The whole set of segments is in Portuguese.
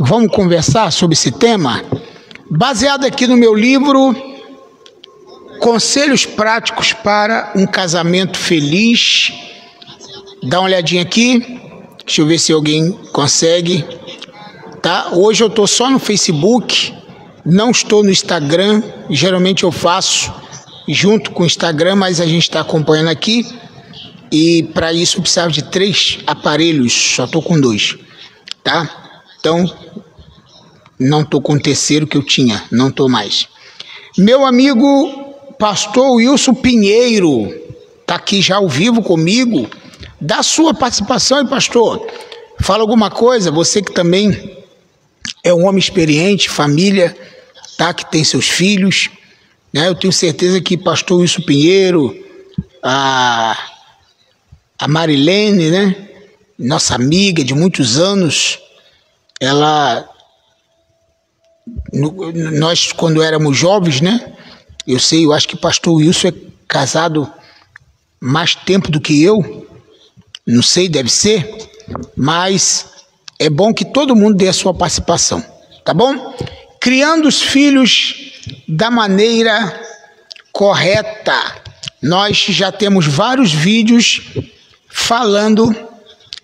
Vamos conversar sobre esse tema? Baseado aqui no meu livro Conselhos Práticos para um Casamento Feliz. Dá uma olhadinha aqui. Deixa eu ver se alguém consegue. Tá? Hoje eu estou só no Facebook, não estou no Instagram. Geralmente eu faço junto com o Instagram, mas a gente está acompanhando aqui. E para isso eu precisava de 3 aparelhos, só estou com 2. Tá? Então, não estou com o terceiro que eu tinha, não estou mais. Meu amigo pastor Wilson Pinheiro está aqui já ao vivo comigo. Dá sua participação aí, pastor. Fala alguma coisa, você que também é um homem experiente, família, tá? Que tem seus filhos, né? Eu tenho certeza que pastor Wilson Pinheiro, a Marilene, né? Nossa amiga de muitos anos, nós quando éramos jovens, né? Eu acho que pastor Wilson é casado mais tempo do que eu, não sei, deve ser, mas é bom que todo mundo dê a sua participação, tá bom? Criando os filhos da maneira correta. Nós já temos vários vídeos falando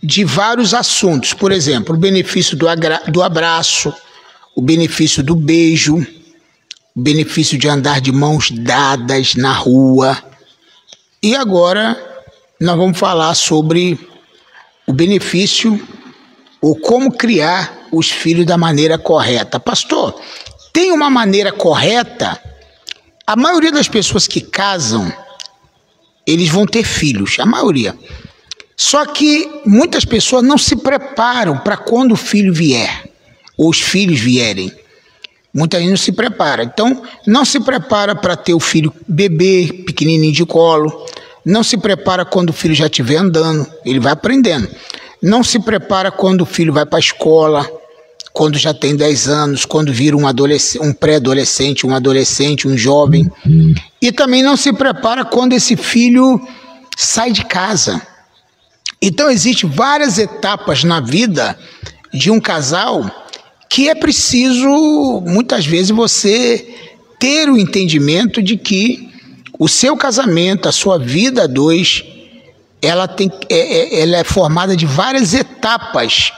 de vários assuntos, por exemplo, o benefício do abraço, o benefício do beijo, o benefício de andar de mãos dadas na rua. E agora nós vamos falar sobre o benefício ou como criar os filhos da maneira correta. Pastor, tem uma maneira correta? A maioria das pessoas que casam, eles vão ter filhos, a maioria. Só que muitas pessoas não se preparam para quando o filho vier, ou os filhos vierem. Muita gente não se prepara. Então, não se prepara para ter o filho bebê, pequenininho de colo. Não se prepara quando o filho já estiver andando, ele vai aprendendo. Não se prepara quando o filho vai para a escola, quando já tem 10 anos, quando vira um pré-adolescente, um adolescente, um jovem. E também não se prepara quando esse filho sai de casa. Então, existem várias etapas na vida de um casal que é preciso, muitas vezes, você ter o entendimento de que o seu casamento, a sua vida a dois, ela é formada de várias etapas,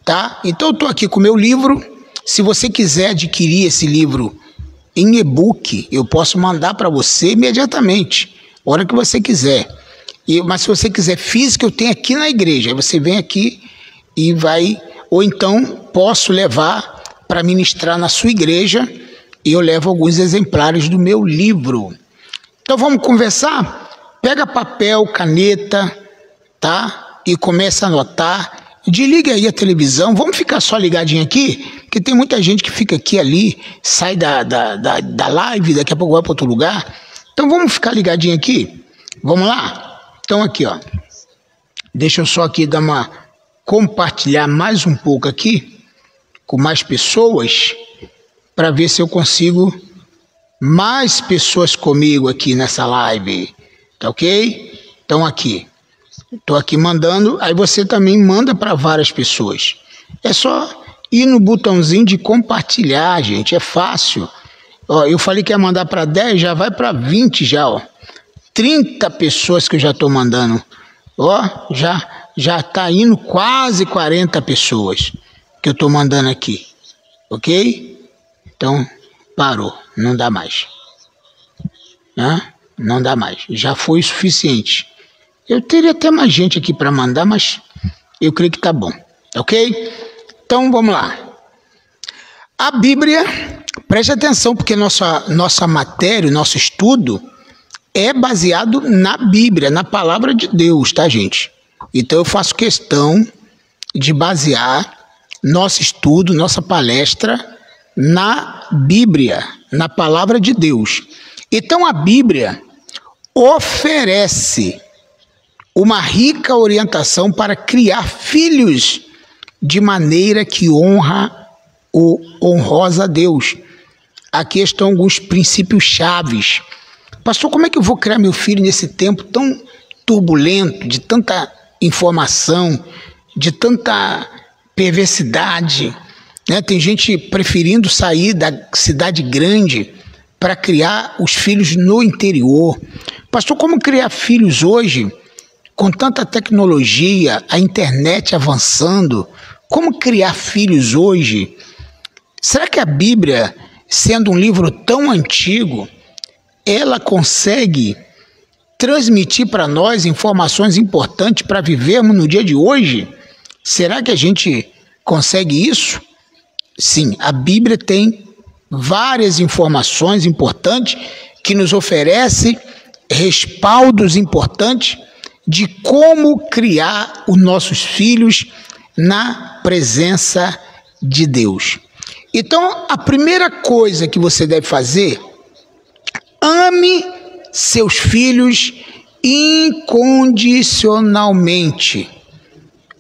tá? Então, eu estou aqui com o meu livro. Se você quiser adquirir esse livro em e-book, eu posso mandar para você imediatamente, a hora que você quiser. Mas se você quiser físico, eu tenho aqui na igreja. Aí você vem aqui e vai... Ou então, posso levar para ministrar na sua igreja e eu levo alguns exemplares do meu livro. Então, vamos conversar? Pega papel, caneta, tá? E começa a anotar. Desliga aí a televisão. Vamos ficar só ligadinho aqui? Porque tem muita gente que fica aqui ali, sai da live, daqui a pouco vai para outro lugar. Então, vamos ficar ligadinho aqui? Vamos lá? Então aqui, ó, deixa eu só aqui compartilhar mais um pouco aqui com mais pessoas para ver se eu consigo mais pessoas comigo aqui nessa live, tá ok? Então aqui, tô aqui mandando, aí você também manda para várias pessoas. É só ir no botãozinho de compartilhar, gente, é fácil. Ó, eu falei que ia mandar para 10, já vai para 20 já, ó. 30 pessoas que eu já estou mandando. Ó, já está indo quase 40 pessoas que eu estou mandando aqui. Ok? Então, parou. Não dá mais. Não dá mais. Já foi o suficiente. Eu teria até mais gente aqui para mandar, mas eu creio que tá bom. Ok? Então, vamos lá. A Bíblia, preste atenção, porque nossa matéria, nosso estudo é baseado na Bíblia, na palavra de Deus, tá, gente? Então eu faço questão de basear nosso estudo, nossa palestra na Bíblia, na palavra de Deus. Então a Bíblia oferece uma rica orientação para criar filhos de maneira que honrosa a Deus. Aqui estão alguns princípios chaves. Pastor, como é que eu vou criar meu filho nesse tempo tão turbulento, de tanta informação, de tanta perversidade, né? Tem gente preferindo sair da cidade grande para criar os filhos no interior. Pastor, como criar filhos hoje com tanta tecnologia, a internet avançando? Como criar filhos hoje? Será que a Bíblia, sendo um livro tão antigo, ela consegue transmitir para nós informações importantes para vivermos no dia de hoje? Será que a gente consegue isso? Sim, a Bíblia tem várias informações importantes que nos oferece respaldos importantes de como criar os nossos filhos na presença de Deus. Então, a primeira coisa que você deve fazer, ame seus filhos incondicionalmente.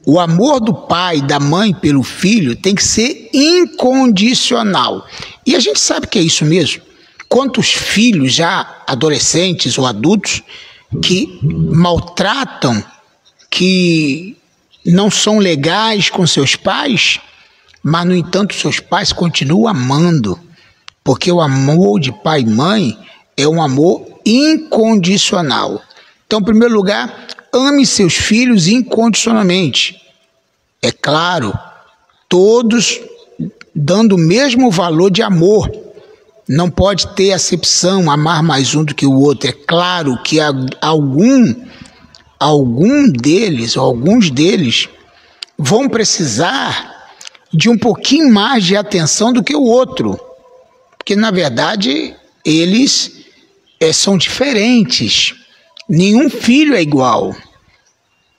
O amor do pai e da mãe pelo filho tem que ser incondicional. E a gente sabe que é isso mesmo. Quantos filhos já adolescentes ou adultos que maltratam, que não são legais com seus pais, mas, no entanto, seus pais continuam amando, porque o amor de pai e mãe é um amor incondicional. Então, em primeiro lugar, ame seus filhos incondicionalmente. É claro, todos dando o mesmo valor de amor. Não pode ter acepção, amar mais um do que o outro. É claro que alguns deles vão precisar de um pouquinho mais de atenção do que o outro, porque na verdade eles são diferentes. Nenhum filho é igual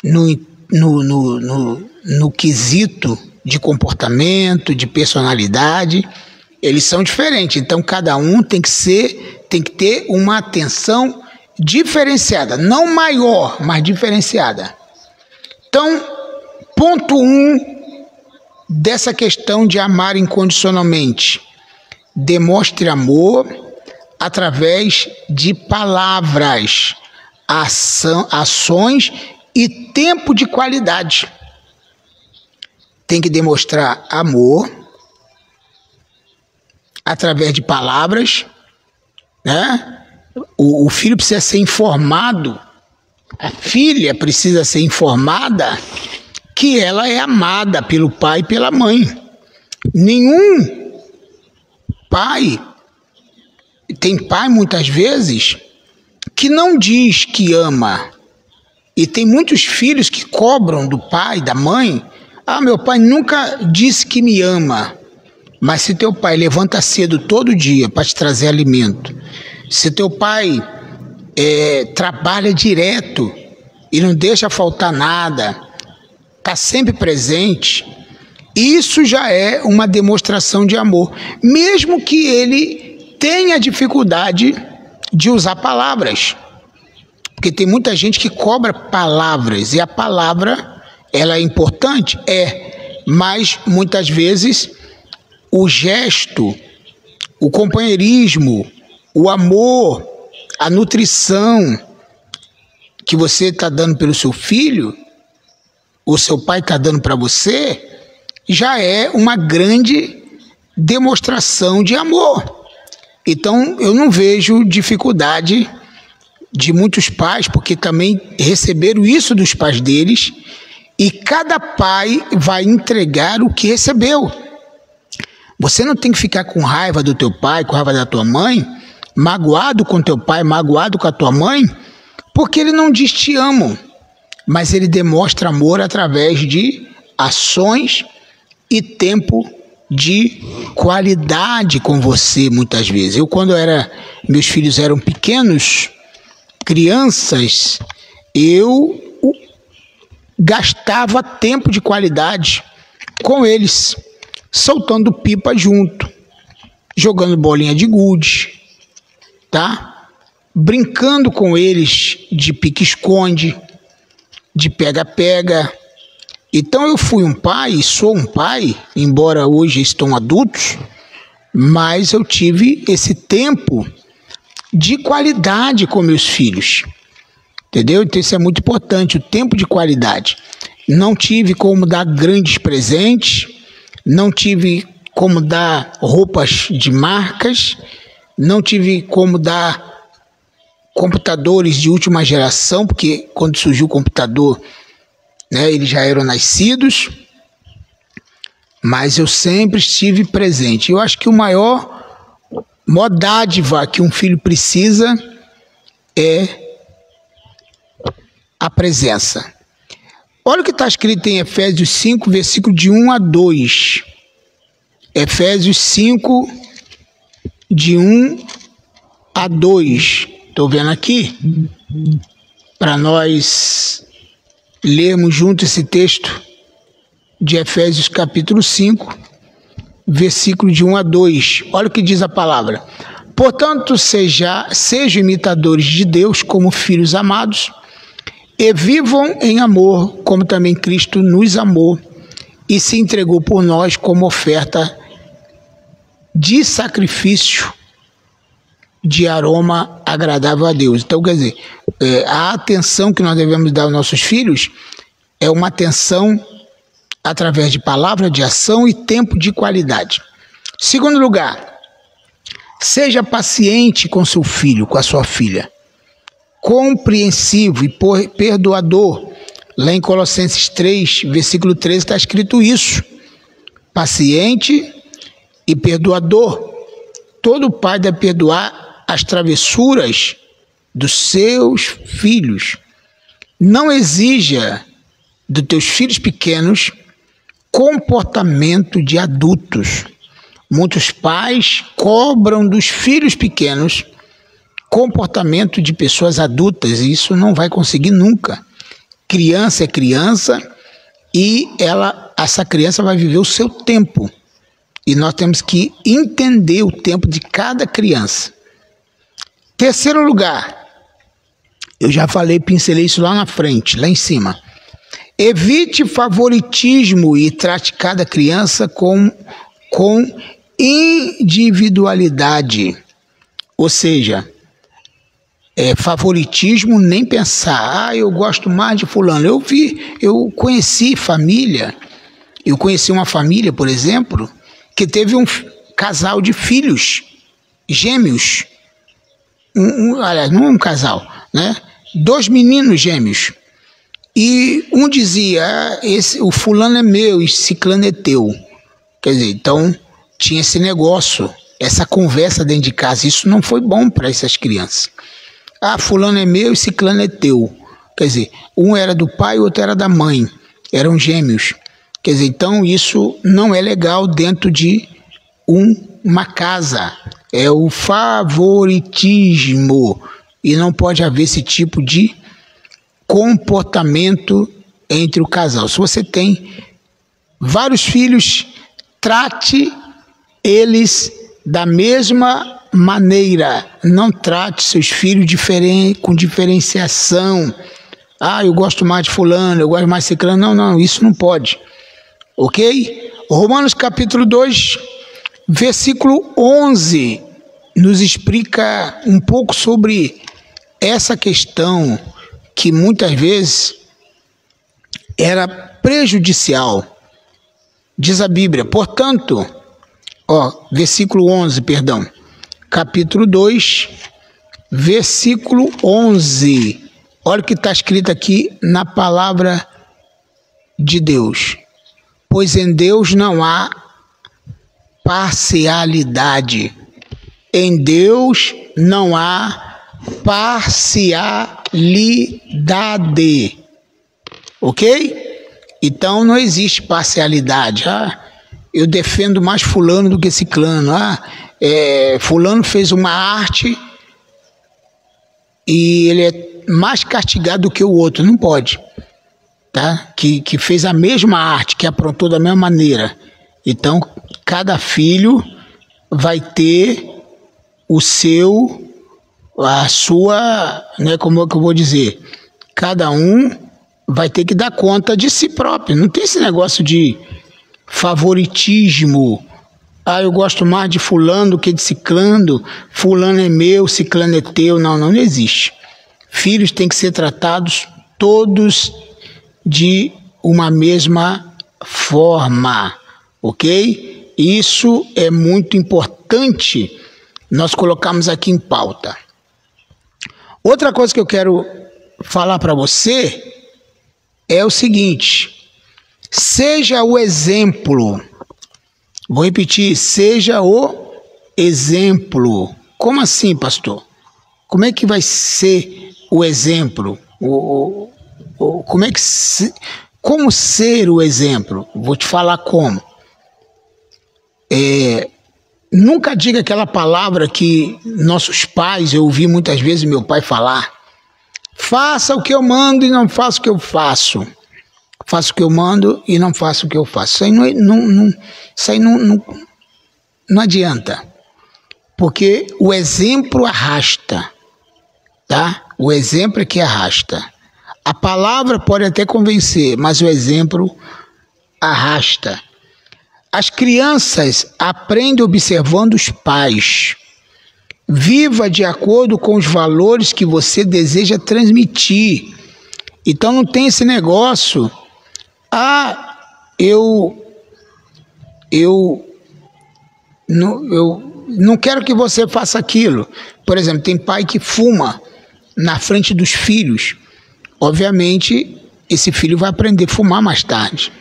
no quesito de comportamento, de personalidade. Eles são diferentes, então cada um tem que ter uma atenção diferenciada, não maior, mas diferenciada. Então, ponto 1 dessa questão de amar incondicionalmente: demonstre amor através de palavras, ações e tempo de qualidade. Tem que demonstrar amor através de palavras, né? O filho precisa ser informado, a filha precisa ser informada que ela é amada pelo pai e pela mãe. Nenhum pai, tem pai muitas vezes que não diz que ama, e tem muitos filhos que cobram do pai, da mãe: ah, meu pai nunca disse que me ama. Mas se teu pai levanta cedo todo dia para te trazer alimento, se teu pai trabalha direto e não deixa faltar nada, está sempre presente, isso já é uma demonstração de amor, mesmo que ele tenha dificuldade de usar palavras, porque tem muita gente que cobra palavras, e a palavra, ela é importante, mas muitas vezes o gesto, o companheirismo, o amor, a nutrição que você está dando pelo seu filho, o seu pai está dando para você, já é uma grande demonstração de amor. Então, eu não vejo dificuldade de muitos pais, porque também receberam isso dos pais deles, e cada pai vai entregar o que recebeu. Você não tem que ficar com raiva do teu pai, com raiva da tua mãe, magoado com teu pai, magoado com a tua mãe, porque ele não diz te amo, mas ele demonstra amor através de ações e tempo de qualidade com você, muitas vezes. Meus filhos eram pequenos, crianças, eu gastava tempo de qualidade com eles, soltando pipa junto, jogando bolinha de gude, tá? Brincando com eles de pique-esconde, de pega-pega. Então eu fui um pai e sou um pai, embora hoje estão adultos, mas eu tive esse tempo de qualidade com meus filhos, entendeu? Então isso é muito importante, o tempo de qualidade. Não tive como dar grandes presentes, não tive como dar roupas de marcas, não tive como dar computadores de última geração, porque quando surgiu o computador, né, eles já eram nascidos, mas eu sempre estive presente. Eu acho que maior dádiva que um filho precisa é a presença. Olha o que está escrito em Efésios 5, versículo de 1 a 2. Efésios 5, de 1 a 2. Estou vendo aqui, para nós lermos junto esse texto de Efésios capítulo 5, versículo de 1 a 2. Olha o que diz a palavra. Portanto, sejam imitadores de Deus como filhos amados, e vivam em amor, como também Cristo nos amou e se entregou por nós como oferta de sacrifício de aroma agradável a Deus. Então, quer dizer, a atenção que nós devemos dar aos nossos filhos é uma atenção através de palavra, de ação e tempo de qualidade. Segundo lugar, seja paciente com seu filho, com a sua filha, compreensivo e perdoador. Lá em Colossenses 3, versículo 13, está escrito isso. Paciente e perdoador. Todo pai deve perdoar as travessuras dos seus filhos. Não exija dos teus filhos pequenos comportamento de adultos. Muitos pais cobram dos filhos pequenos comportamento de pessoas adultas, e isso não vai conseguir nunca. Criança é criança e essa criança vai viver o seu tempo. E nós temos que entender o tempo de cada criança. Terceiro lugar, eu já falei, pincelei isso lá na frente, lá em cima. Evite favoritismo e trate cada criança com individualidade. Ou seja, favoritismo, nem pensar. Eu gosto mais de fulano. Eu conheci uma família, por exemplo, que teve um casal de filhos gêmeos. Aliás, não um casal, né? 2 meninos gêmeos. E um dizia, o fulano é meu e ciclano é teu. Quer dizer, então tinha esse negócio, essa conversa dentro de casa. Isso não foi bom para essas crianças. Fulano é meu e ciclano é teu. Quer dizer, um era do pai e o outro era da mãe. Eram gêmeos. Quer dizer, então isso não é legal dentro de uma casa. É o favoritismo. E não pode haver esse tipo de comportamento entre o casal. Se você tem vários filhos, trate eles da mesma maneira. Não trate seus filhos com diferenciação. Eu gosto mais de fulano, eu gosto mais de ciclano. Não, isso não pode. Ok? Romanos capítulo 2, versículo 11, nos explica um pouco sobre essa questão que muitas vezes era prejudicial. Diz a Bíblia, portanto, versículo 11, perdão, capítulo 2, versículo 11. Olha o que está escrito aqui na palavra de Deus. Pois em Deus não há parcialidade. Em Deus não há parcialidade. Ok? Então não existe parcialidade. Eu defendo mais fulano do que ciclano. Fulano fez uma arte e ele é mais castigado do que o outro. Não pode. Tá? Que fez a mesma arte, que aprontou da mesma maneira. Então, cada filho vai ter a sua, né, como é que eu vou dizer? Cada um vai ter que dar conta de si próprio. Não tem esse negócio de favoritismo. Eu gosto mais de fulano do que de ciclano. Fulano é meu, ciclano é teu. Não existe. Filhos têm que ser tratados todos de uma mesma forma, ok? Isso é muito importante nós colocarmos aqui em pauta. Outra coisa que eu quero falar para você é o seguinte: seja o exemplo. Vou repetir, seja o exemplo. Como assim, pastor? Como é que vai ser o exemplo? Como ser o exemplo? Vou te falar como. Nunca diga aquela palavra que nossos pais, eu ouvi muitas vezes meu pai falar: faça o que eu mando e não faça o que eu faço. Faça o que eu mando e não faça o que eu faço. Isso aí não adianta. Porque o exemplo arrasta. Tá? O exemplo é que arrasta. A palavra pode até convencer, mas o exemplo arrasta. As crianças aprendem observando os pais. Viva de acordo com os valores que você deseja transmitir. Então não tem esse negócio. Eu não quero que você faça aquilo. Por exemplo, tem pai que fuma na frente dos filhos. Obviamente, esse filho vai aprender a fumar mais tarde.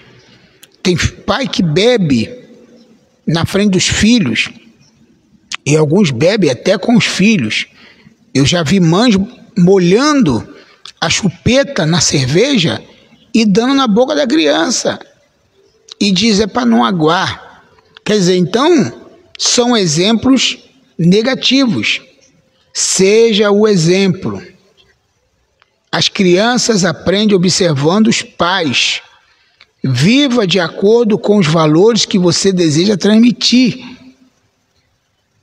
Tem pai que bebe na frente dos filhos, e alguns bebem até com os filhos. Eu já vi mães molhando a chupeta na cerveja e dando na boca da criança. E diz: é para não aguar. Quer dizer, então, são exemplos negativos. Seja o exemplo. As crianças aprendem observando os pais. Viva de acordo com os valores que você deseja transmitir.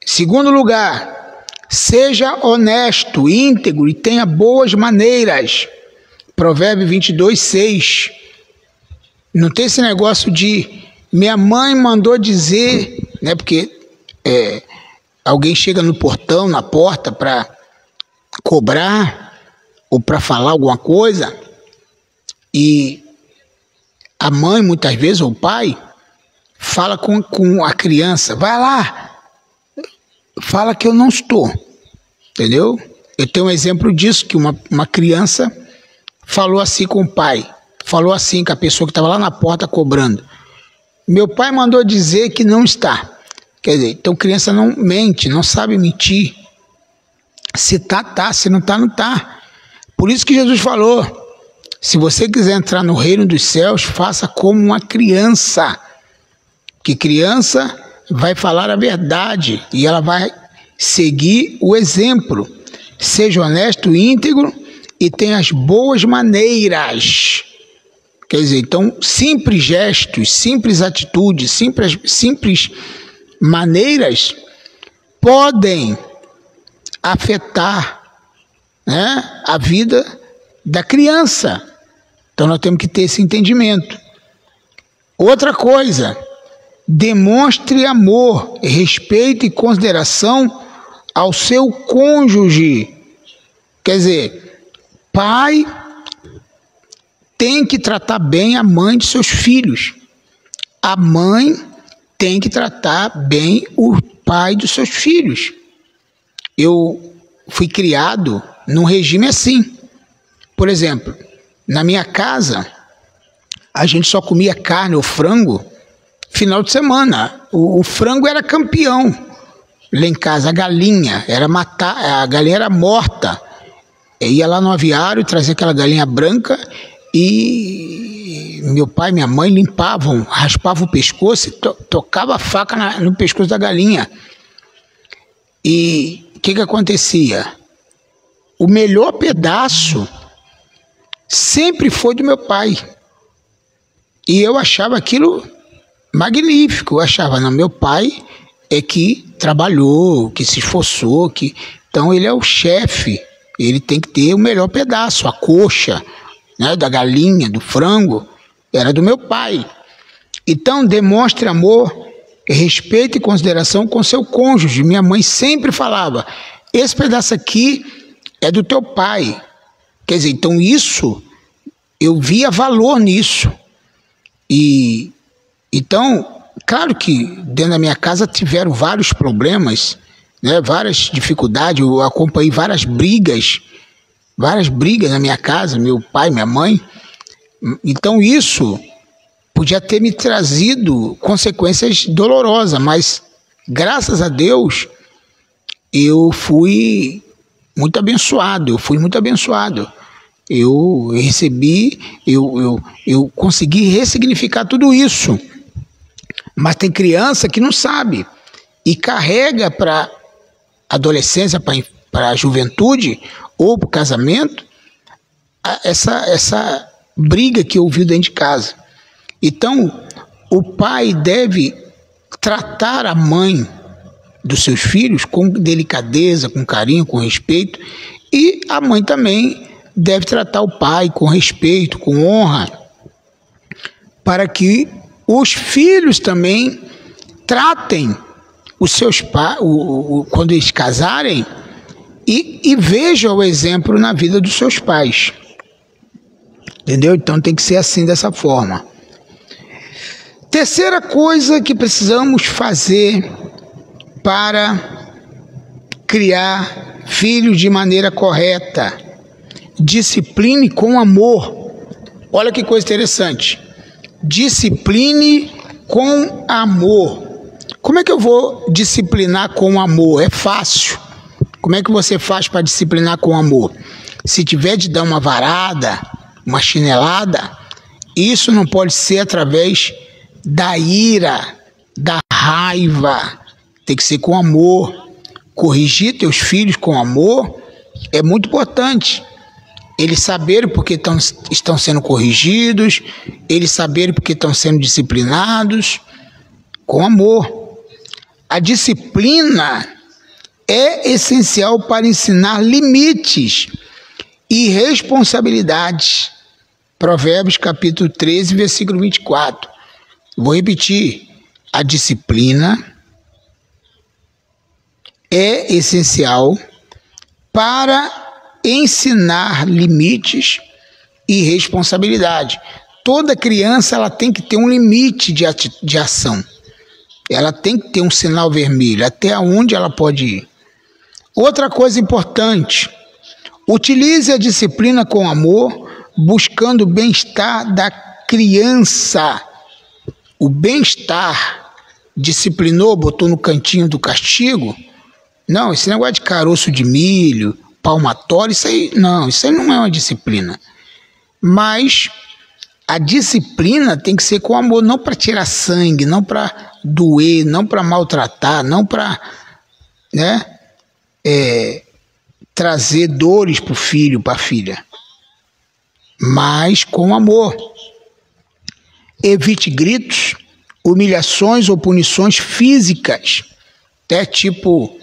Segundo lugar, seja honesto, íntegro e tenha boas maneiras. Provérbios 22:6. Não tem esse negócio de minha mãe mandou dizer, né? Porque alguém chega no portão, na porta, para cobrar ou para falar alguma coisa, e a mãe, muitas vezes, ou o pai, fala com a criança: vai lá, fala que eu não estou. Entendeu? Eu tenho um exemplo disso, que uma criança falou assim com o pai, falou assim com a pessoa que estava lá na porta cobrando: meu pai mandou dizer que não está. Quer dizer, então criança não mente, não sabe mentir. Se tá, se não tá, não tá. Por isso que Jesus falou: se você quiser entrar no reino dos céus, faça como uma criança. Que criança vai falar a verdade e ela vai seguir o exemplo. Seja honesto, íntegro e tenha as boas maneiras. Quer dizer, então, simples gestos, simples atitudes, simples maneiras podem afetar, né, a vida da criança. Então nós temos que ter esse entendimento. Outra coisa: demonstre amor, respeito e consideração ao seu cônjuge. Quer dizer, pai tem que tratar bem a mãe de seus filhos. A mãe tem que tratar bem o pai dos seus filhos. Eu fui criado num regime assim. Por exemplo, na minha casa, a gente só comia carne ou frango final de semana. O frango era campeão. Lá em casa, a galinha era matar, a galinha era morta. Eu ia lá no aviário, trazia aquela galinha branca e meu pai e minha mãe limpavam, raspavam o pescoço e tocava a faca no pescoço da galinha. E o que acontecia? O melhor pedaço sempre foi do meu pai. E eu achava aquilo magnífico. Eu achava: não, meu pai é que trabalhou, que se esforçou, então ele é o chefe, ele tem que ter o melhor pedaço. A coxa, né, da galinha, do frango, era do meu pai. Então demonstre amor, respeito e consideração com seu cônjuge. Minha mãe sempre falava: esse pedaço aqui é do teu pai. Quer dizer, então isso, eu via valor nisso. E então claro que dentro da minha casa tiveram vários problemas, né, várias dificuldades, eu acompanhei várias brigas na minha casa, meu pai, minha mãe. Então isso podia ter me trazido consequências dolorosas, mas graças a Deus eu fui muito abençoado, eu recebi, eu consegui ressignificar tudo isso. Mas tem criança que não sabe e carrega para adolescência, para a juventude ou para o casamento essa briga que ouviu dentro de casa. Então, o pai deve tratar a mãe dos seus filhos com delicadeza, com carinho, com respeito, e a mãe também deve tratar o pai com respeito, com honra, para que os filhos também tratem os seus pais, quando eles casarem, e vejam o exemplo na vida dos seus pais. Entendeu? Então tem que ser assim, dessa forma. Terceira coisa que precisamos fazer para criar filhos de maneira correta: discipline com amor. Olha que coisa interessante. Discipline com amor. Como é que eu vou disciplinar com amor? É fácil. Como é que você faz para disciplinar com amor? Se tiver de dar uma varada, uma chinelada, isso não pode ser através da ira, da raiva. Tem que ser com amor. Corrigir teus filhos com amor é muito importante. Eles saberem porque estão sendo corrigidos, eles saberem porque estão sendo disciplinados, com amor. A disciplina é essencial para ensinar limites e responsabilidades. Provérbios capítulo 13, versículo 24. Vou repetir. A disciplina é essencial para ensinar limites e responsabilidade. Toda criança ela tem que ter um limite de ação. Ela tem que ter um sinal vermelho, até onde ela pode ir. Outra coisa importante: utilize a disciplina com amor, buscando o bem-estar da criança. O bem-estar, disciplinou, botou no cantinho do castigo. Não, esse negócio de caroço de milho, palmatório, isso aí não é uma disciplina. Mas a disciplina tem que ser com amor, não para tirar sangue, não para doer, não para maltratar, não para, trazer dores para o filho, para a filha, mas com amor. Evite gritos, humilhações ou punições físicas, até tipo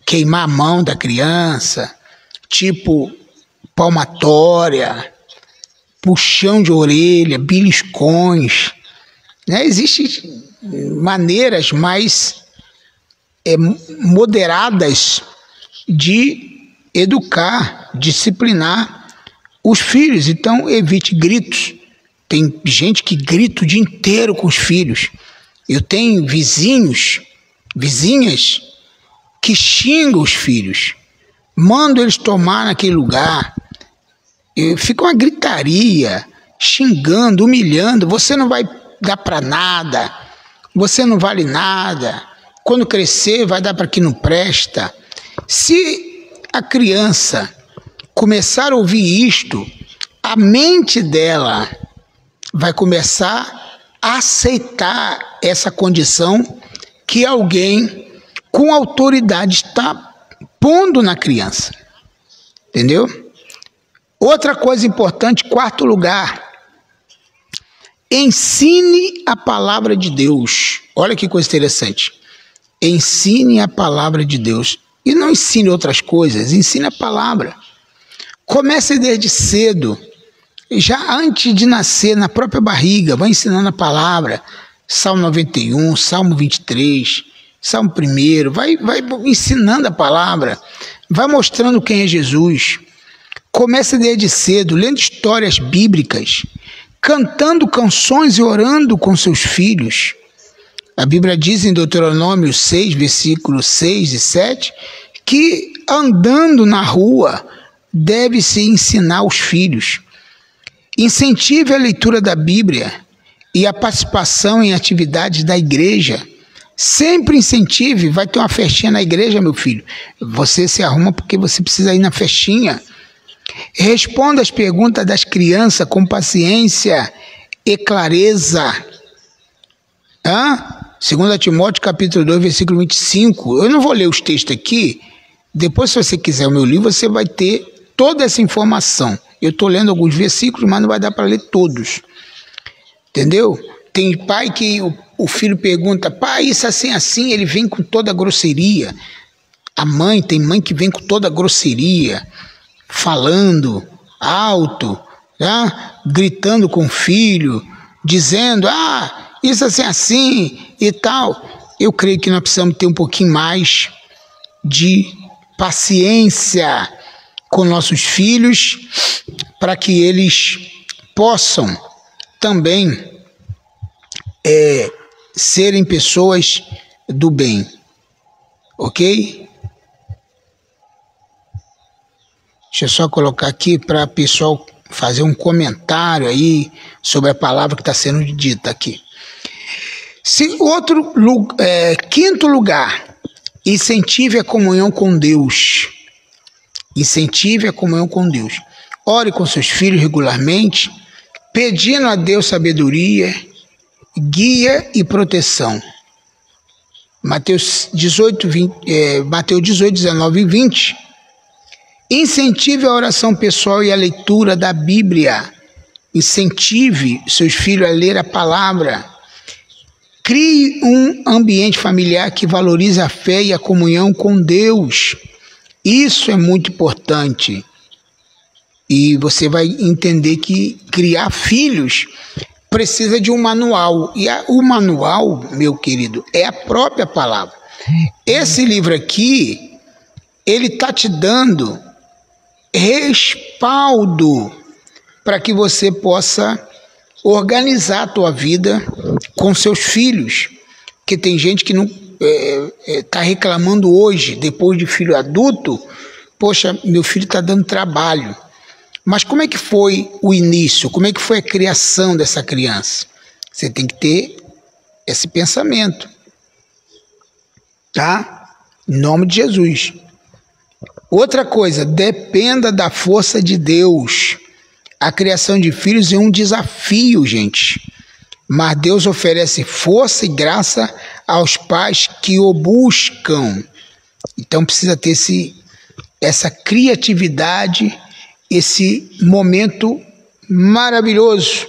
queimar a mão da criança, tipo palmatória, puxão de orelha, beliscões. Existem maneiras mais moderadas de educar, disciplinar os filhos. Então, evite gritos. Tem gente que grita o dia inteiro com os filhos. Eu tenho vizinhas que xingam os filhos, mandam eles tomar naquele lugar. Fica uma gritaria, xingando, humilhando. Você não vai dar para nada, você não vale nada. Quando crescer, vai dar para quem não presta. Se a criança começar a ouvir isto, a mente dela vai começar a aceitar essa condição que alguém com autoridade está pondo na criança. Entendeu? Outra coisa importante, quarto lugar: ensine a palavra de Deus. Olha que coisa interessante. Ensine a palavra de Deus. E não ensine outras coisas, ensine a palavra. Comece desde cedo. Já antes de nascer, na própria barriga, vai ensinando a palavra. Salmo 91, Salmo 23, Salmo 1, vai ensinando a palavra, vai mostrando quem é Jesus. Comece desde cedo, lendo histórias bíblicas, cantando canções e orando com seus filhos. A Bíblia diz em Deuteronômio 6, versículos 6 e 7, que andando na rua deve-se ensinar os filhos. Incentive a leitura da Bíblia e a participação em atividades da igreja. Sempre incentive. Vai ter uma festinha na igreja, meu filho. Você se arruma porque você precisa ir na festinha. Responda as perguntas das crianças com paciência e clareza. 2 Timóteo capítulo 2, versículo 25. Eu não vou ler os textos aqui. Depois, se você quiser o meu livro, você vai ter toda essa informação. Eu estou lendo alguns versículos, mas não vai dar para ler todos. Entendeu? Tem pai que o filho pergunta, pai, isso assim, assim, ele vem com toda a grosseria. Tem mãe que vem com toda a grosseria, falando alto, gritando com o filho, dizendo, isso assim, assim e tal. Eu creio que nós precisamos ter um pouquinho mais de paciência com nossos filhos, para que eles possam também serem pessoas do bem, ok? Deixa eu só colocar aqui para o pessoal fazer um comentário aí sobre a palavra que está sendo dita aqui. Quinto lugar, incentive a comunhão com Deus. Incentive a comunhão com Deus. Ore com seus filhos regularmente, pedindo a Deus sabedoria, guia e proteção. Mateus 18, 19 e 20. Incentive a oração pessoal e a leitura da Bíblia. Incentive seus filhos a ler a palavra. Crie um ambiente familiar que valorize a fé e a comunhão com Deus. Isso é muito importante. E você vai entender que criar filhos precisa de um manual. E o manual, meu querido, é a própria palavra. Esse livro aqui, ele está te dando respaldo para que você possa organizar a tua vida com seus filhos. Porque tem gente que não está reclamando hoje, depois de filho adulto, poxa, meu filho está dando trabalho. Mas como é que foi o início? Como é que foi a criação dessa criança? Você tem que ter esse pensamento, tá? Em nome de Jesus. Outra coisa, dependa da força de Deus. A criação de filhos é um desafio, gente. Mas Deus oferece força e graça aos pais que o buscam. Então precisa ter essa criatividade, esse momento maravilhoso.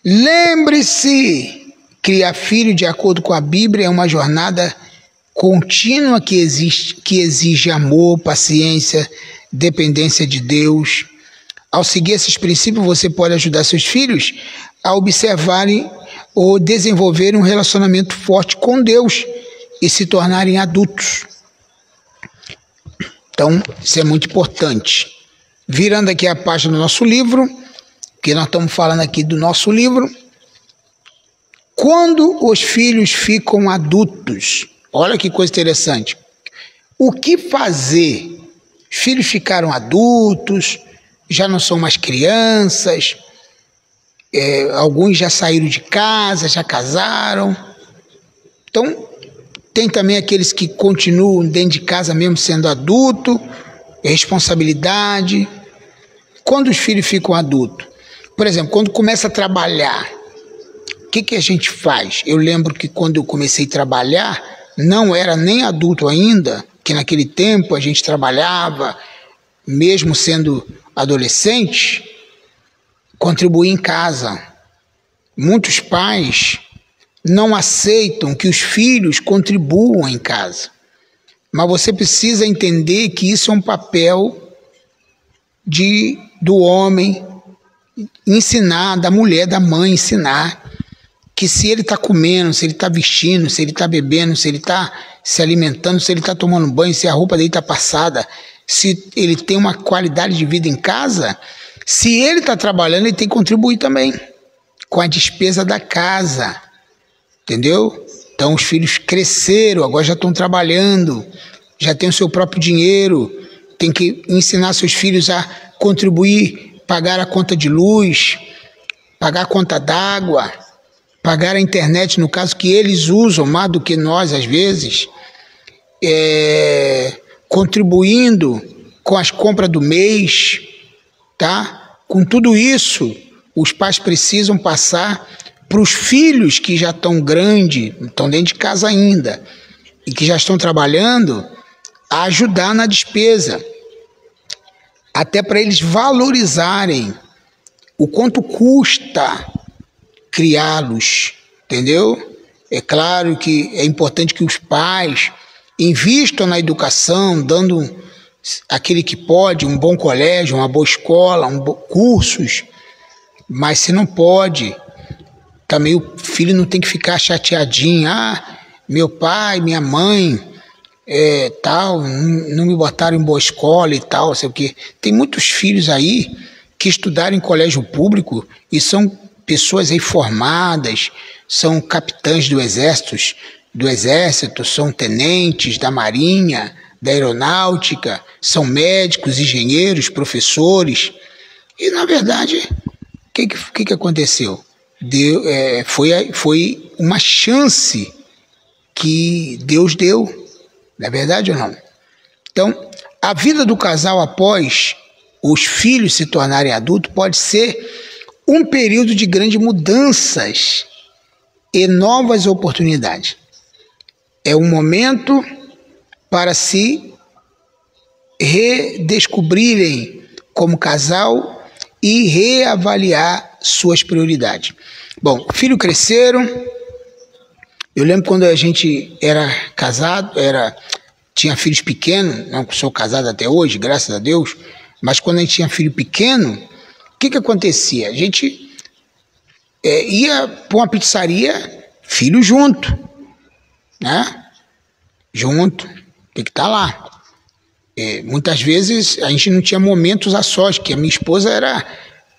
Lembre-se, criar filho de acordo com a Bíblia é uma jornada contínua que exige amor, paciência, dependência de Deus. Ao seguir esses princípios, você pode ajudar seus filhos a observarem ou desenvolverem um relacionamento forte com Deus e se tornarem adultos. Então, isso é muito importante. Virando aqui a página do nosso livro, que nós estamos falando aqui do nosso livro. Quando os filhos ficam adultos, olha que coisa interessante. O que fazer? Os filhos ficaram adultos, já não são mais crianças, alguns já saíram de casa, já casaram. Então, tem também aqueles que continuam dentro de casa mesmo sendo adulto, responsabilidade. Quando os filhos ficam adultos, por exemplo, quando começa a trabalhar, o que a gente faz? Eu lembro que quando eu comecei a trabalhar, não era nem adulto ainda, que naquele tempo a gente trabalhava, mesmo sendo adolescente, contribuir em casa. Muitos pais não aceitam que os filhos contribuam em casa. Mas você precisa entender que isso é um papel do homem, ensinar, da mulher, da mãe, ensinar que se ele está comendo, se ele está vestindo, se ele está bebendo, se ele está se alimentando, se ele está tomando banho, se a roupa dele está passada, se ele tem uma qualidade de vida em casa, se ele está trabalhando, ele tem que contribuir também com a despesa da casa, entendeu? Então os filhos cresceram, agora já estão trabalhando, já têm o seu próprio dinheiro, tem que ensinar seus filhos a contribuir, pagar a conta de luz, pagar a conta d'água, pagar a internet, no caso que eles usam mais do que nós às vezes, contribuindo com as compras do mês, tá? Com tudo isso, os pais precisam passar para os filhos que já estão grandes, estão dentro de casa ainda, e que já estão trabalhando, a ajudar na despesa, até para eles valorizarem o quanto custa criá-los, entendeu? É claro que é importante que os pais invistam na educação, dando aquele que pode, um bom colégio, uma boa escola, cursos, mas se não pode, também o filho não tem que ficar chateadinho, meu pai, minha mãe, tal, não me botaram em boa escola e tal, sei o quê. Tem muitos filhos aí que estudaram em colégio público e são pessoas aí formadas, são capitães do exército, são tenentes da marinha, da aeronáutica, são médicos, engenheiros, professores. E na verdade, o que aconteceu? Foi uma chance que Deus deu, não é verdade ou não? Então, a vida do casal após os filhos se tornarem adultos pode ser um período de grandes mudanças e novas oportunidades. É um momento para se redescobrirem como casal e reavaliar suas prioridades. Bom, filhos cresceram. Eu lembro quando a gente era casado, tinha filhos pequenos, não sou casado até hoje, graças a Deus, mas quando a gente tinha filho pequeno, o que acontecia? A gente ia para uma pizzaria, filho junto, né? Junto, tem que estar lá. Muitas vezes a gente não tinha momentos a sós, que a minha esposa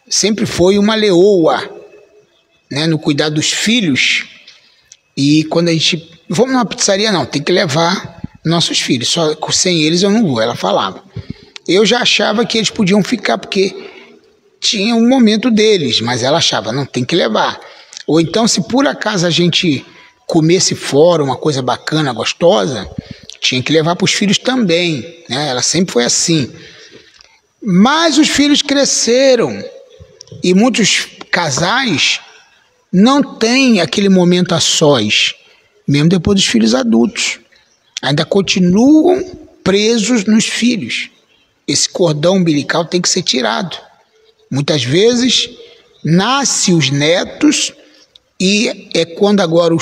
sempre foi uma leoa, né, no cuidado dos filhos. E quando a gente... Vamos numa pizzaria? Não, tem que levar nossos filhos. Só sem eles eu não vou, ela falava. Eu já achava que eles podiam ficar, porque tinha um momento deles, mas ela achava, não, tem que levar. Ou então, se por acaso a gente comesse fora uma coisa bacana, gostosa, tinha que levar para os filhos também, né? Ela sempre foi assim. Mas os filhos cresceram e muitos casais não têm aquele momento a sós, mesmo depois dos filhos adultos. Ainda continuam presos nos filhos. Esse cordão umbilical tem que ser tirado. Muitas vezes nascem os netos e é quando agora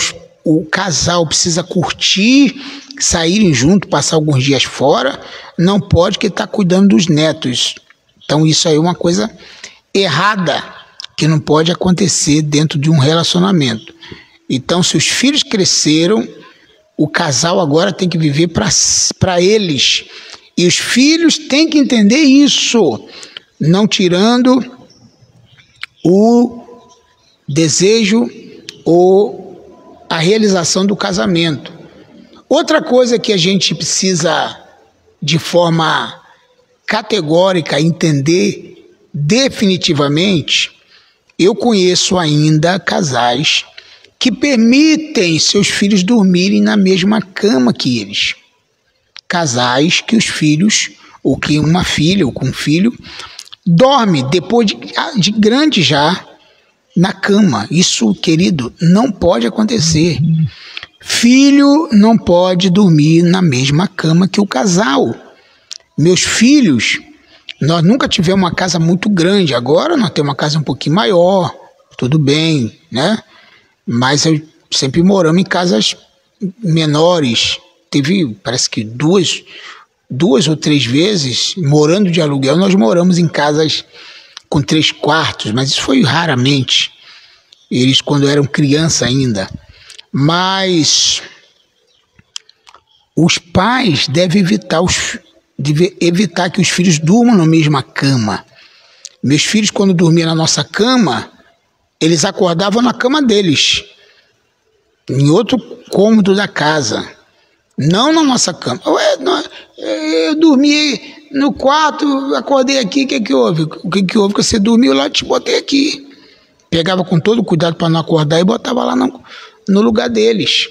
o casal precisa curtir, saírem junto, passar alguns dias fora, não pode, que está cuidando dos netos. Então isso aí é uma coisa errada, que não pode acontecer dentro de um relacionamento. Então, se os filhos cresceram, o casal agora tem que viver para eles. E os filhos têm que entender isso, não tirando o desejo ou a realização do casamento. Outra coisa que a gente precisa, de forma categórica, entender definitivamente, eu conheço ainda casais que permitem seus filhos dormirem na mesma cama que eles. Casais que os filhos, ou que uma filha ou com um filho, dorme depois de grande já na cama. Isso, querido, não pode acontecer. Filho não pode dormir na mesma cama que o casal. Meus filhos, nós nunca tivemos uma casa muito grande, agora nós temos uma casa um pouquinho maior, tudo bem, né? Mas eu sempre moramos em casas menores. Teve, parece que duas ou três vezes, morando de aluguel, nós moramos em casas com 3 quartos, mas isso foi raramente. Eles quando eram criança ainda. Mas os pais devem evitar que os filhos durmam na mesma cama. Meus filhos, quando dormiam na nossa cama, eles acordavam na cama deles. em outro cômodo da casa, não na nossa cama. Eu dormi no quarto, acordei aqui, o que que houve? O que que houve? Que você dormiu lá, eu te botei aqui. Pegava com todo cuidado para não acordar e botava lá no lugar deles,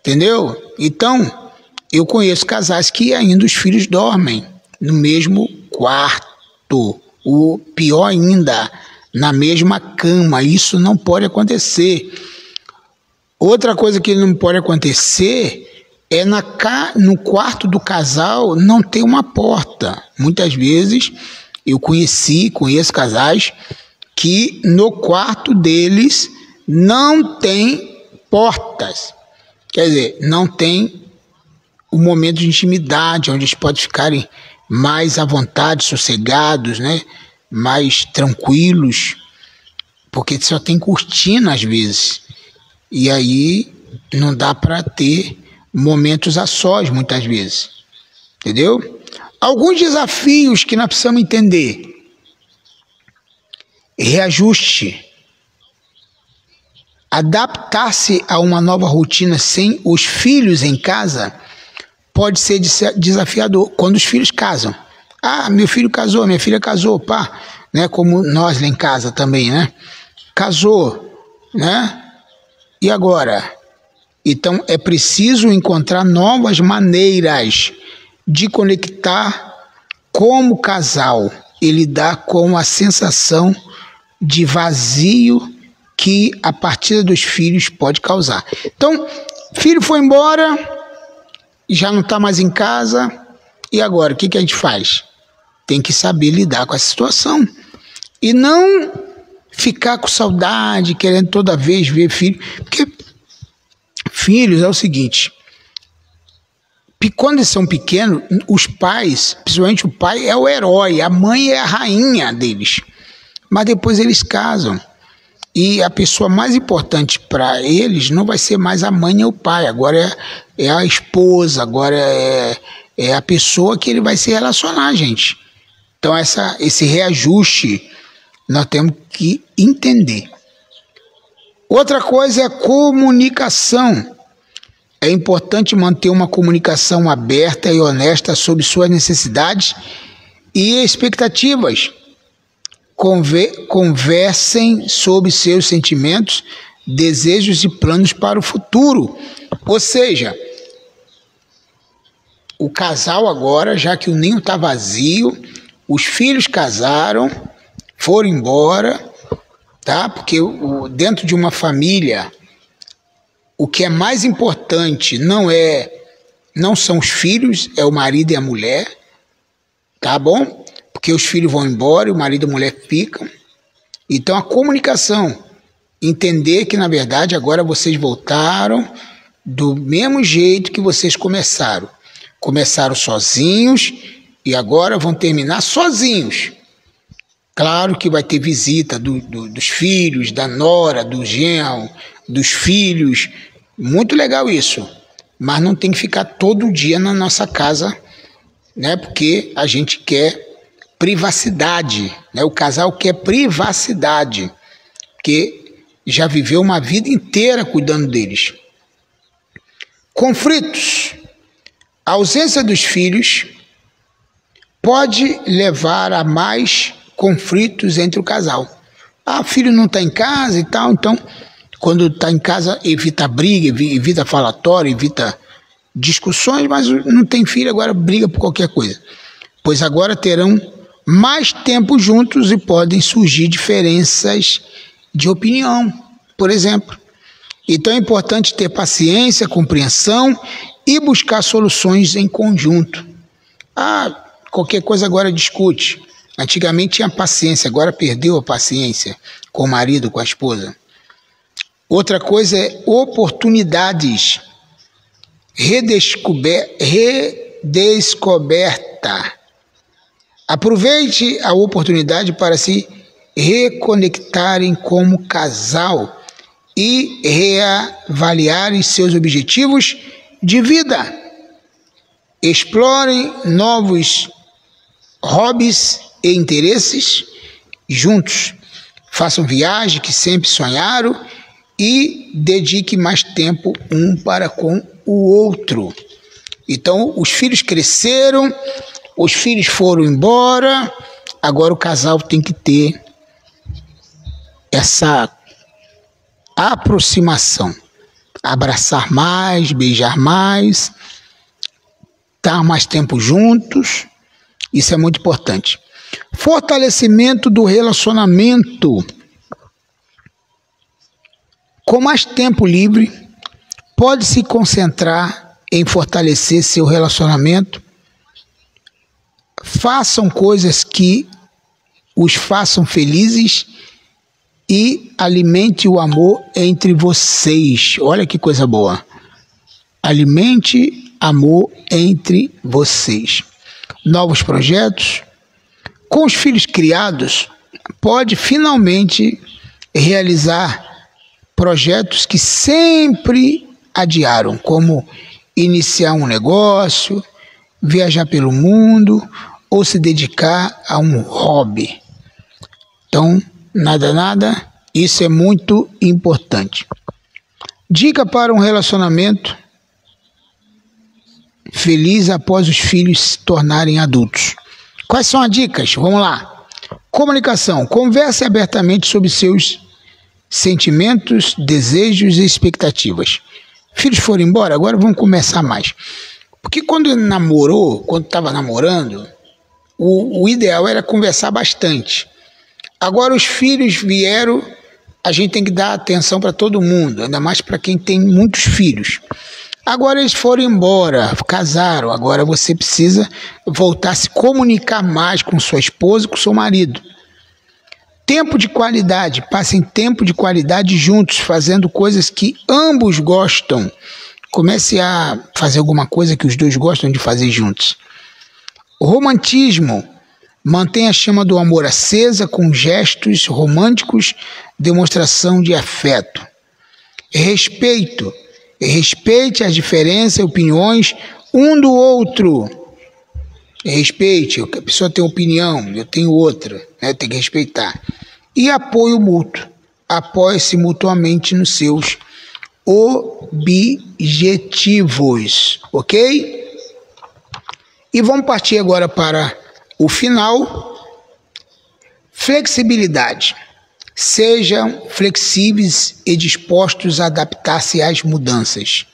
entendeu? Então, eu conheço casais que ainda os filhos dormem no mesmo quarto, o pior ainda, na mesma cama. Isso não pode acontecer. Outra coisa que não pode acontecer é no quarto do casal não ter uma porta. Muitas vezes eu conheço casais que no quarto deles não tem portas. Quer dizer, não tem o momento de intimidade, onde eles podem ficarem mais à vontade, sossegados, né? Mais tranquilos, porque só tem cortina às vezes. E aí não dá para ter momentos a sós, muitas vezes. Entendeu? Alguns desafios que nós precisamos entender. Reajuste. Adaptar-se a uma nova rotina sem os filhos em casa pode ser desafiador. Quando os filhos casam. Ah, meu filho casou, minha filha casou, pá. Né? Como nós lá em casa também, né? Casou, né? E agora? Então é preciso encontrar novas maneiras de conectar como casal e lidar com a sensação de vazio que a partida dos filhos pode causar. Então, filho foi embora, já não está mais em casa, e agora o que a gente faz? Tem que saber lidar com essa situação e não ficar com saudade, querendo toda vez ver filho, porque filhos é o seguinte, quando eles são pequenos, os pais, principalmente o pai é o herói, a mãe é a rainha deles, mas depois eles casam e a pessoa mais importante para eles não vai ser mais a mãe e o pai, agora é a esposa, agora é a pessoa que ele vai se relacionar, gente. Então esse reajuste nós temos que entender. Outra coisa é a comunicação. É importante manter uma comunicação aberta e honesta sobre suas necessidades e expectativas. Conversem sobre seus sentimentos, desejos e planos para o futuro. Ou seja, o casal agora, já que o ninho está vazio, os filhos casaram, foram embora, tá? Porque dentro de uma família, o que é mais importante não são os filhos, é o marido e a mulher, tá bom? Porque os filhos vão embora e o marido e a mulher ficam. Então a comunicação, entender que na verdade agora vocês voltaram do mesmo jeito que vocês começaram. Começaram sozinhos e agora vão terminar sozinhos. Claro que vai ter visita dos filhos, da nora, do genro, dos filhos. Muito legal isso. Mas não tem que ficar todo dia na nossa casa, né? Porque a gente quer privacidade, né? O casal quer privacidade, porque já viveu uma vida inteira cuidando deles. Conflitos. A ausência dos filhos pode levar a mais conflitos entre o casal. Ah, o filho não está em casa e tal, então quando está em casa evita briga, evita falatório, evita discussões, mas não tem filho, agora briga por qualquer coisa. Pois agora terão mais tempo juntos e podem surgir diferenças de opinião, por exemplo. Então é importante ter paciência, compreensão e buscar soluções em conjunto. Ah, qualquer coisa agora discute. Antigamente tinha paciência, agora perdeu a paciência com o marido, com a esposa. Outra coisa é oportunidades. Redescoberta. Aproveite a oportunidade para se reconectarem como casal e reavaliarem seus objetivos de vida. Explorem novos hobbies e interesses juntos. Façam viagens que sempre sonharam e dedique mais tempo um para com o outro. Então, os filhos cresceram, os filhos foram embora, agora o casal tem que ter essa aproximação, abraçar mais, beijar mais, estar mais tempo juntos, isso é muito importante. Fortalecimento do relacionamento. Com mais tempo livre, pode se concentrar em fortalecer seu relacionamento. Façam coisas que os façam felizes e alimente o amor entre vocês. Olha que coisa boa. Alimente amor entre vocês. Novos projetos. Com os filhos criados, pode finalmente realizar projetos que sempre adiaram, como iniciar um negócio, viajar pelo mundo ou se dedicar a um hobby. Então, nada, isso é muito importante. Dica para um relacionamento feliz após os filhos se tornarem adultos. Quais são as dicas? Vamos lá. Comunicação. Converse abertamente sobre seus sentimentos, desejos e expectativas. Filhos foram embora, agora vamos começar mais. Porque quando estava namorando, o ideal era conversar bastante. Agora os filhos vieram, a gente tem que dar atenção para todo mundo, ainda mais para quem tem muitos filhos. Agora eles foram embora, casaram, agora você precisa voltar a se comunicar mais com sua esposa e com seu marido. Tempo de qualidade, passem tempo de qualidade juntos, fazendo coisas que ambos gostam. Comece a fazer alguma coisa que os dois gostam de fazer juntos. Romantismo, mantenha a chama do amor acesa com gestos românticos, demonstração de afeto. Respeito, respeite as diferenças e opiniões um do outro. Respeite, a pessoa tem opinião, eu tenho outra, né? Tem que respeitar. E apoio mútuo, apoie-se mutuamente nos seus objetivos, ok? E vamos partir agora para o final. Flexibilidade. Sejam flexíveis e dispostos a adaptar-se às mudanças.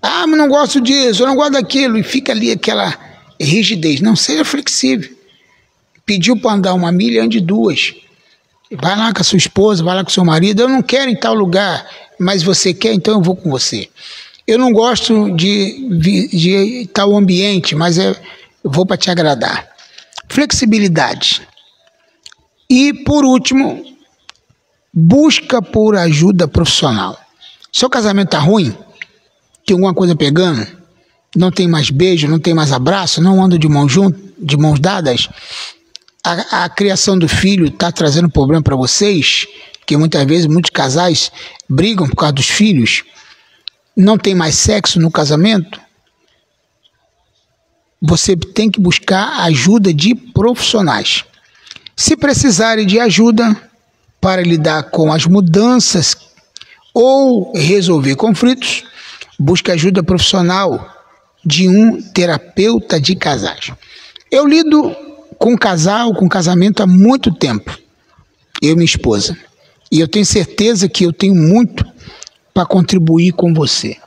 Ah, mas não gosto disso, eu não gosto daquilo, e fica ali aquela rigidez. Não, seja flexível. Pediu para andar 1 milha, ande 2. Vai lá com a sua esposa, vai lá com o seu marido. Eu não quero em tal lugar, mas você quer, então eu vou com você. Eu não gosto de tal ambiente, mas eu vou para te agradar. Flexibilidade. E, por último, busca por ajuda profissional. Seu casamento está ruim? Tem alguma coisa pegando? Não tem mais beijo, não tem mais abraço, não anda de mãos dadas? A criação do filho está trazendo problema para vocês? Porque muitas vezes muitos casais brigam por causa dos filhos. Não tem mais sexo no casamento? Você tem que buscar ajuda de profissionais. Se precisarem de ajuda para lidar com as mudanças ou resolver conflitos, busque ajuda profissional de um terapeuta de casais. Eu lido com casamento há muito tempo, eu e minha esposa, e eu tenho certeza que eu tenho muito para contribuir com você.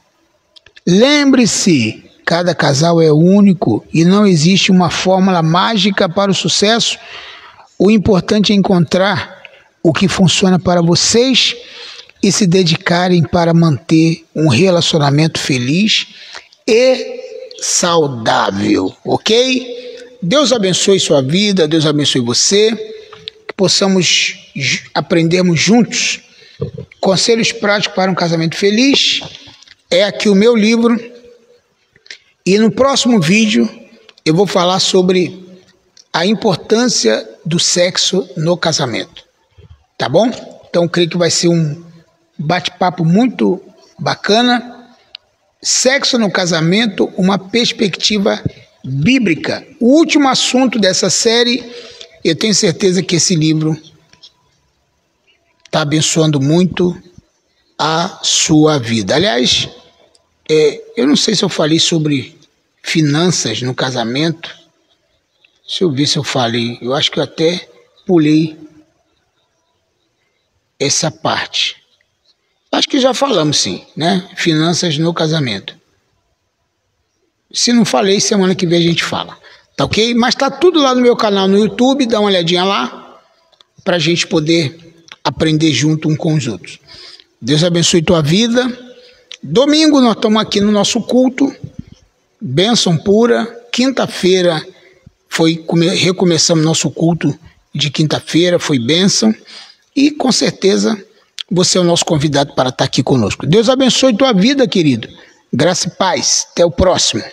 Lembre-se, cada casal é único e não existe uma fórmula mágica para o sucesso. O importante é encontrar o que funciona para vocês e se dedicarem para manter um relacionamento feliz e saudável, ok? Deus abençoe sua vida, Deus abençoe você, que possamos aprendermos juntos conselhos práticos para um casamento feliz. É aqui o meu livro e no próximo vídeo eu vou falar sobre a importância do sexo no casamento, tá bom? Então creio que vai ser um bate-papo muito bacana. Sexo no casamento, uma perspectiva bíblica. O último assunto dessa série, eu tenho certeza que esse livro está abençoando muito a sua vida. Aliás, eu não sei se eu falei sobre finanças no casamento. Deixa eu ver se eu falei. Eu acho que eu até pulei essa parte. Acho que já falamos sim, né? Finanças no casamento. Se não falei, semana que vem a gente fala. Tá ok? Mas tá tudo lá no meu canal no YouTube. Dá uma olhadinha lá pra gente poder aprender junto um com os outros. Deus abençoe tua vida. Domingo nós estamos aqui no nosso culto. Bênção pura. Quinta-feira recomeçamos nosso culto de quinta-feira. Foi bênção. E com certeza você é o nosso convidado para estar aqui conosco. Deus abençoe tua vida, querido. Graça e paz. Até o próximo.